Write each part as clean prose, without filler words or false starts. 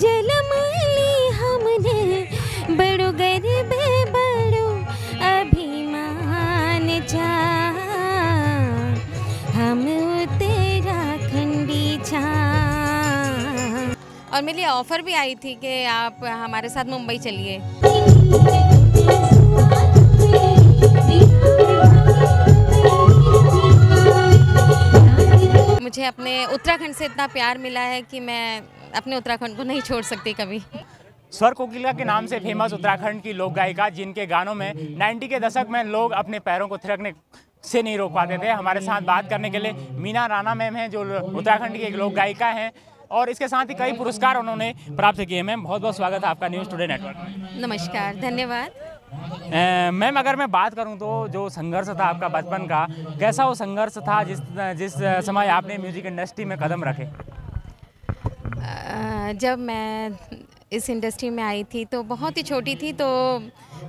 जलम ली हमने बड़ो गरीबे बड़ो अभिमान जा हम उत्तराखंडी छा। और मेरे लिए ऑफ़र भी आई थी कि आप हमारे साथ मुंबई चलिए। मुझे अपने उत्तराखंड से इतना प्यार मिला है कि मैं अपने उत्तराखंड को नहीं छोड़ सकती कभी। स्वर कोकिला के नाम से फेमस उत्तराखंड की लोक गायिका, जिनके गानों में 90 के दशक में लोग अपने पैरों को थिरकने से नहीं रोक पाते थे। हमारे साथ बात करने के लिए मीना राणा मैम हैं, जो उत्तराखंड की एक लोक गायिका हैं और इसके साथ ही कई पुरस्कार उन्होंने प्राप्त किए। मैम, बहुत बहुत स्वागत है आपका न्यूज़ टुडे नेटवर्क में। नमस्कार, धन्यवाद। मैम, अगर मैं बात करूं तो जो संघर्ष था आपका बचपन का, कैसा वो संघर्ष था जिस समय आपने म्यूजिक इंडस्ट्री में कदम रखे? जब मैं इस इंडस्ट्री में आई थी तो बहुत ही छोटी थी, तो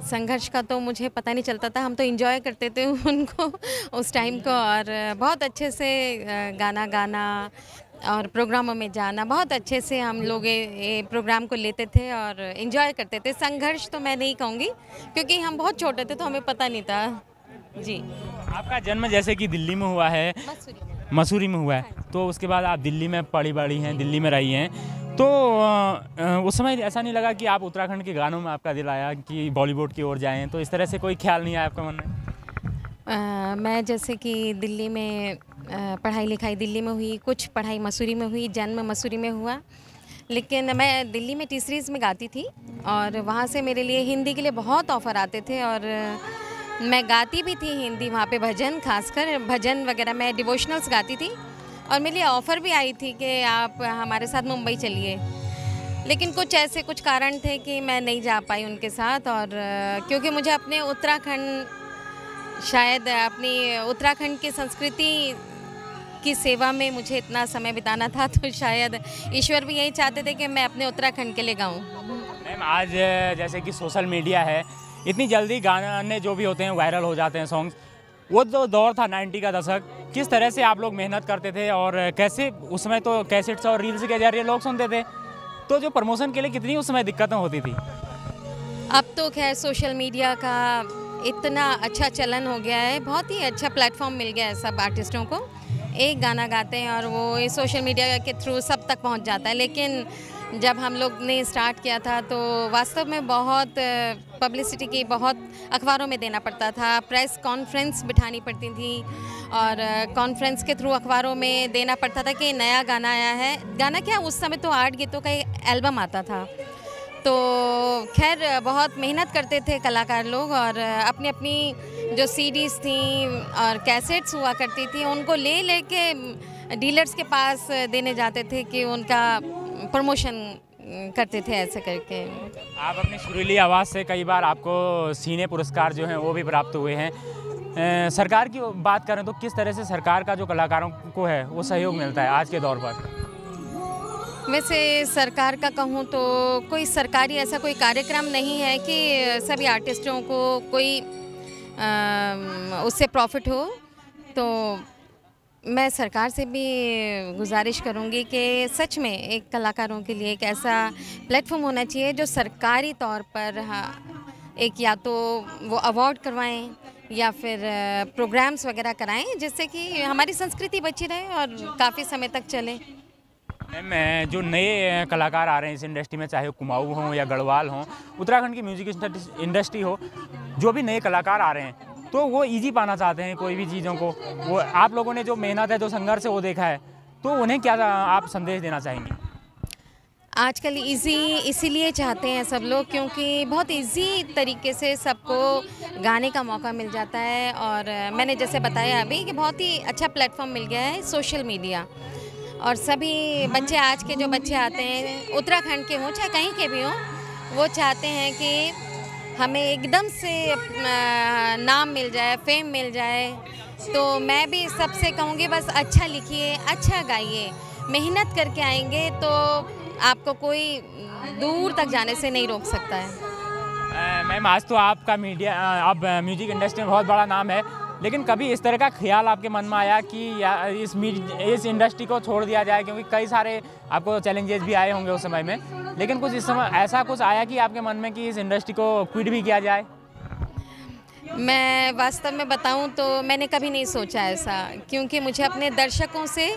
संघर्ष का तो मुझे पता नहीं चलता था। हम तो एंजॉय करते थे उनको उस टाइम को, और बहुत अच्छे से गाना गाना और प्रोग्रामों में जाना, बहुत अच्छे से हम लोग ये प्रोग्राम को लेते थे और एंजॉय करते थे। संघर्ष तो मैं नहीं कहूँगी क्योंकि हम बहुत छोटे थे तो हमें पता नहीं था। जी। आपका जन्म जैसे कि दिल्ली में हुआ है, मसूरी में हुआ है, तो उसके बाद आप दिल्ली में पढ़ी बड़ी हैं, दिल्ली में रही हैं, तो उस समय ऐसा नहीं लगा कि आप उत्तराखंड के गानों में आपका दिल आया कि बॉलीवुड की ओर जाएं? तो इस तरह से कोई ख्याल नहीं आया आपके मन में? मैं जैसे कि दिल्ली में पढ़ाई लिखाई दिल्ली में हुई, कुछ पढ़ाई मसूरी में हुई, जन्म मसूरी में हुआ, लेकिन मैं दिल्ली में टी सीरीज़ में गाती थी और वहाँ से मेरे लिए हिंदी के लिए बहुत ऑफ़र आते थे और मैं गाती भी थी हिंदी वहाँ पे, भजन, खासकर भजन वगैरह, मैं डिवोशनल्स गाती थी और मेरे लिए ऑफ़र भी आई थी कि आप हमारे साथ मुंबई चलिए, लेकिन कुछ कारण थे कि मैं नहीं जा पाई उनके साथ। और क्योंकि मुझे अपने उत्तराखंड, शायद अपनी उत्तराखंड की संस्कृति की सेवा में मुझे इतना समय बिताना था, तो शायद ईश्वर भी यही चाहते थे कि मैं अपने उत्तराखंड के लिए गाऊं। मैम, आज जैसे कि सोशल मीडिया है, इतनी जल्दी गाने जो भी होते हैं वायरल हो जाते हैं सॉन्ग्स, वो जो दौर था 90 का दशक, किस तरह से आप लोग मेहनत करते थे और कैसे उस समय तो कैसेट्स और रील्स के जरिए लोग सुनते थे, तो जो प्रमोशन के लिए कितनी उस समय दिक्कतें होती थी? अब तो खैर सोशल मीडिया का इतना अच्छा चलन हो गया है, बहुत ही अच्छा प्लेटफॉर्म मिल गया है सब आर्टिस्टों को। एक गाना गाते हैं और वो ये सोशल मीडिया के थ्रू सब तक पहुंच जाता है, लेकिन जब हम लोग ने स्टार्ट किया था तो वास्तव में बहुत पब्लिसिटी की, बहुत अखबारों में देना पड़ता था, प्रेस कॉन्फ्रेंस बिठानी पड़ती थी और कॉन्फ्रेंस के थ्रू अखबारों में देना पड़ता था कि नया गाना आया है। गाना क्या, उस समय तो 8 गीतों का एल्बम आता था, तो खैर बहुत मेहनत करते थे कलाकार लोग और अपनी अपनी जो सीडीज़ थी और कैसेट्स हुआ करती थी उनको ले के डीलर्स के पास देने जाते थे कि उनका प्रमोशन करते थे, ऐसे करके। आप अपनी सुरीली आवाज़ से कई बार आपको सीने पुरस्कार जो हैं वो भी प्राप्त हुए हैं। सरकार की बात करें तो किस तरह से सरकार का जो कलाकारों को है वो सहयोग मिलता है आज के दौर पर? वैसे सरकार का कहूँ तो कोई सरकारी ऐसा कोई कार्यक्रम नहीं है कि सभी आर्टिस्टों को कोई उससे प्रॉफिट हो, तो मैं सरकार से भी गुजारिश करूँगी कि सच में एक कलाकारों के लिए एक ऐसा प्लेटफॉर्म होना चाहिए जो सरकारी तौर पर, हाँ, एक या तो वो अवार्ड करवाएं या फिर प्रोग्राम्स वगैरह कराएं, जिससे कि हमारी संस्कृति बची रहे और काफ़ी समय तक चले। मैम, जो नए कलाकार आ रहे हैं इस इंडस्ट्री में, चाहे कुमाऊँ हों या गढ़वाल हों, उत्तराखंड की म्यूजिक इंडस्ट्री हो, जो भी नए कलाकार आ रहे हैं तो वो इजी पाना चाहते हैं कोई भी चीज़ों को। वो आप लोगों ने जो मेहनत है, जो संघर्ष है वो देखा है, तो उन्हें क्या आप संदेश देना चाहेंगे? आजकल इजी इसीलिए चाहते हैं सब लोग क्योंकि बहुत इजी तरीके से सबको गाने का मौका मिल जाता है, और मैंने जैसे बताया अभी कि बहुत ही अच्छा प्लेटफॉर्म मिल गया है सोशल मीडिया, और सभी बच्चे, आज के जो बच्चे आते हैं उत्तराखंड के हों चाहे कहीं के भी हों, वो चाहते हैं कि हमें एकदम से नाम मिल जाए, फेम मिल जाए। तो मैं भी सबसे कहूँगी बस अच्छा लिखिए, अच्छा गाइए, मेहनत करके आएंगे तो आपको कोई दूर तक जाने से नहीं रोक सकता है। मैम, आज तो आपका मीडिया, अब म्यूजिक इंडस्ट्री में बहुत बड़ा नाम है, लेकिन कभी इस तरह का ख्याल आपके मन में आया कि इस इंडस्ट्री को छोड़ दिया जाए, क्योंकि कई सारे आपको चैलेंजेस भी आए होंगे उस समय में, लेकिन कुछ इस समय ऐसा कुछ आया कि आपके मन में कि इस इंडस्ट्री को क्विट भी किया जाए? मैं वास्तव में बताऊं तो मैंने कभी नहीं सोचा ऐसा, क्योंकि मुझे अपने दर्शकों से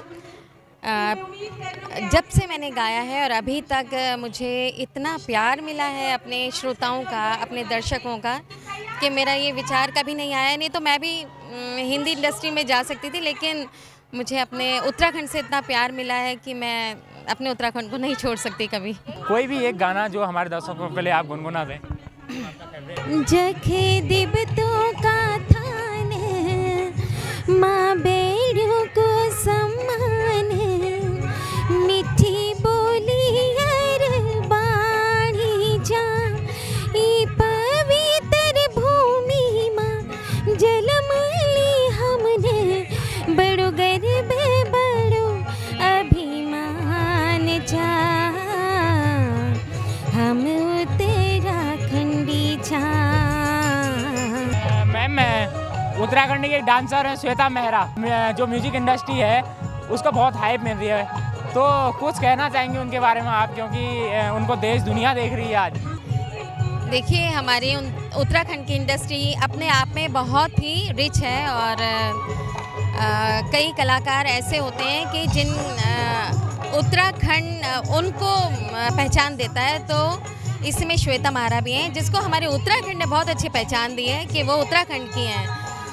जब से मैंने गाया है और अभी तक मुझे इतना प्यार मिला है अपने श्रोताओं का, अपने दर्शकों का, कि मेरा ये विचार कभी नहीं आया। नहीं तो मैं भी हिंदी इंडस्ट्री में जा सकती थी, लेकिन मुझे अपने उत्तराखंड से इतना प्यार मिला है कि मैं अपने उत्तराखंड को नहीं छोड़ सकती कभी। कोई भी एक गाना जो हमारे दर्शकों के लिए आप गुनगुना दें। जखे दिबतों का थान माँ बेड़ों को सम्मान, मिठी बोली बाणी जा पवित्र भूमि माँ जलमली हमने बड़ो गर्व बड़ो अभिमान जा हम उत्तराखंडी जा। मैम, उत्तराखंड की एक डांसर है श्वेता मेहरा, जो म्यूजिक इंडस्ट्री है उसको बहुत हाइप मिल रही है, तो कुछ कहना चाहेंगे उनके बारे में आप, क्योंकि उनको देश दुनिया देख रही है आज? देखिए, हमारी उत्तराखंड की इंडस्ट्री अपने आप में बहुत ही रिच है और कई कलाकार ऐसे होते हैं कि जिन उत्तराखंड उनको पहचान देता है, तो इसमें श्वेता मेहरा भी हैं, जिसको हमारे उत्तराखंड ने बहुत अच्छी पहचान दी है कि वो उत्तराखंड की हैं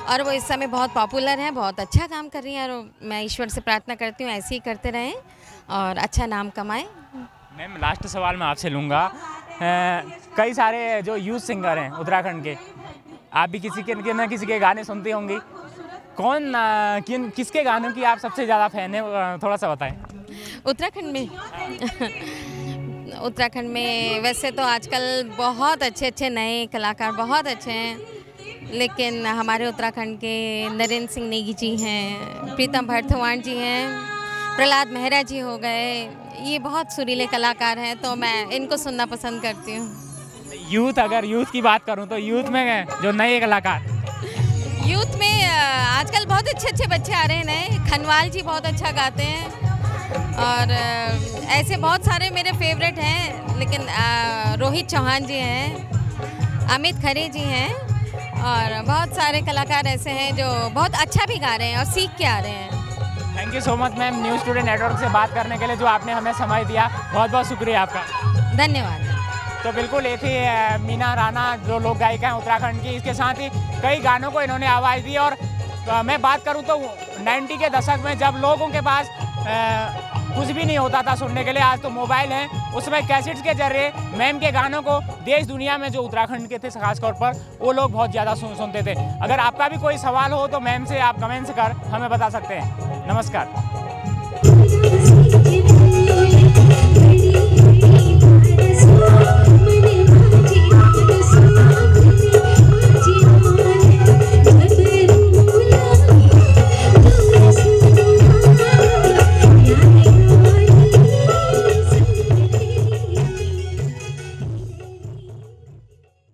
और वो इस समय बहुत पॉपुलर हैं, बहुत अच्छा काम कर रही हैं और मैं ईश्वर से प्रार्थना करती हूँ ऐसे ही करते रहें और अच्छा नाम कमाएं। मैम, लास्ट सवाल मैं आपसे लूँगा, कई सारे जो यूथ सिंगर हैं उत्तराखंड के, आप भी किसी के गाने सुनती होंगी, किसके गानों की आप सबसे ज़्यादा फैन है, थोड़ा सा बताएं। उत्तराखंड में उत्तराखंड में वैसे तो आजकल बहुत अच्छे नए कलाकार बहुत अच्छे हैं, लेकिन हमारे उत्तराखंड के नरेंद्र सिंह नेगी जी हैं, प्रीतम भरथवाण जी हैं, प्रहलाद मेहरा जी हो गए, ये बहुत सुरीले कलाकार हैं, तो मैं इनको सुनना पसंद करती हूँ। अगर यूथ की बात करूँ तो यूथ में जो नए कलाकार, यूथ में आजकल बहुत अच्छे बच्चे आ रहे हैं नए, खनवाल जी बहुत अच्छा गाते हैं और ऐसे बहुत सारे मेरे फेवरेट हैं, लेकिन रोहित चौहान जी हैं, अमित खरे जी हैं और बहुत सारे कलाकार ऐसे हैं जो बहुत अच्छा भी गा रहे हैं और सीख के आ रहे हैं। Thank you so much ma'am, news student network से बात करने के लिए जो आपने हमें समय दिया, बहुत बहुत शुक्रिया आपका। धन्यवाद। तो बिल्कुल एक ही मीना राणा जो लोक गायिका हैं उत्तराखंड की, इसके साथ ही कई गानों को इन्होंने आवाज़ दी। और मैं बात करूं तो 90 के दशक में जब लोगों के पास कुछ भी नहीं होता था सुनने के लिए, आज तो मोबाइल हैं, उसमें कैसेट्स के जरिए मैम के गानों को देश दुनिया में जो उत्तराखंड के थे खासतौर पर वो लोग बहुत ज़्यादा सुनते थे। अगर आपका भी कोई सवाल हो तो मैम से आप कमेंट्स कर हमें बता सकते हैं। नमस्कार।